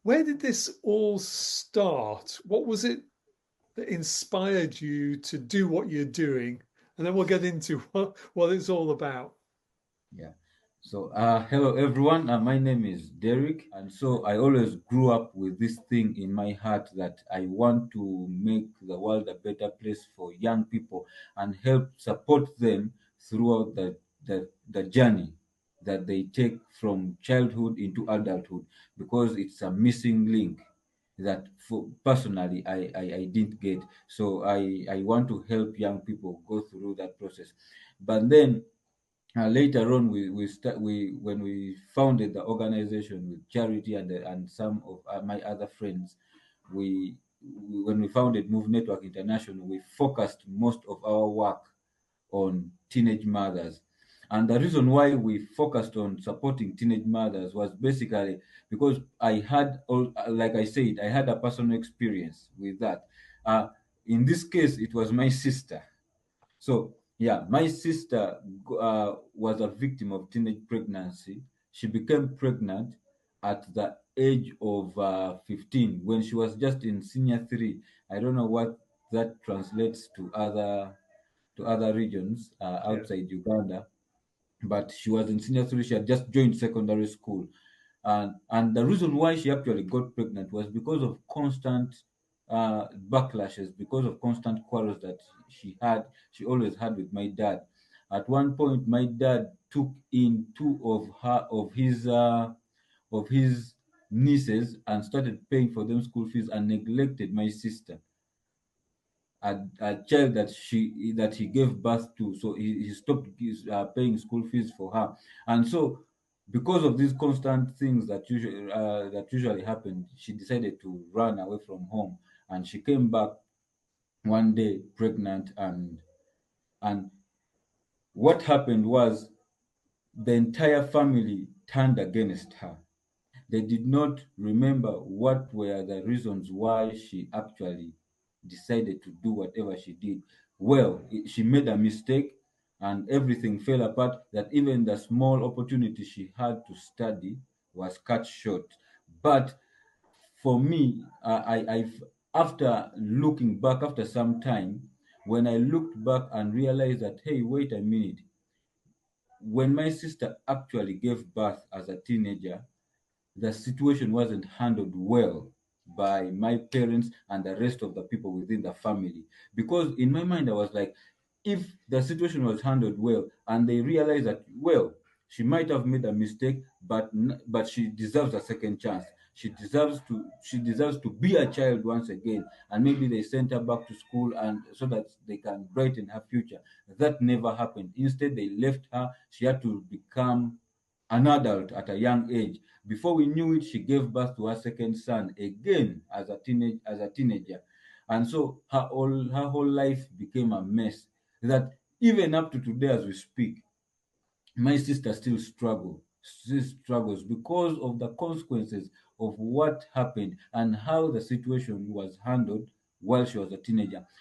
Where did this all start? What was it that inspired you to do what you're doing? And then we'll get into what it's all about. Yeah. So, hello everyone. My name is Derick, and so I always grew up with this thing in my heart that I want to make the world a better place for young people and help support them throughout the journey that they take from childhood into adulthood, because it's a missing link that for personally I didn't get. So I want to help young people go through that process. But then later on we when we founded the organization with Charity and some of my other friends, when we founded Move Network International, we focused most of our work on teenage mothers. And the reason why we focused on supporting teenage mothers was basically because I had all, like I said, I had a personal experience with that. uh, in this case, it was my sister. So, yeah, my sister was a victim of teenage pregnancy. She became pregnant at the age of 15 when she was just in senior three. I don't know what that translates to other regions Yeah. outside Uganda, but she was in senior three. She had just joined secondary school, and the reason why she actually got pregnant was because of constant backlashes, because of constant quarrels that she always had with my dad. At one point, my dad took in two of his nieces and started paying for them school fees and neglected my sister, a child that he gave birth to. So he stopped paying school fees for her. And so, because of these constant things that usually happened, she decided to run away from home, and she came back one day pregnant. And what happened was the entire family turned against her. They did not remember what were the reasons why she actually decided to do whatever she did. Well, she made a mistake and everything fell apart, that even the small opportunity she had to study was cut short. But for me, I've after looking back after some time, when I looked back and realized that, hey, wait a minute, when my sister actually gave birth as a teenager, the situation wasn't handled well by my parents and the rest of the people within the family. Because in my mind, I was like, if the situation was handled well and they realized that, well, she might have made a mistake, but she deserves a second chance. She deserves to be a child once again, and maybe they sent her back to school and so that they can brighten her future. That never happened. Instead, they left her. She had to become an adult at a young age. Before we knew it, she gave birth to her second son again as a teenager. And so her whole life became a mess. That even up to today as we speak, my sister still struggles because of the consequences of what happened and how the situation was handled while she was a teenager.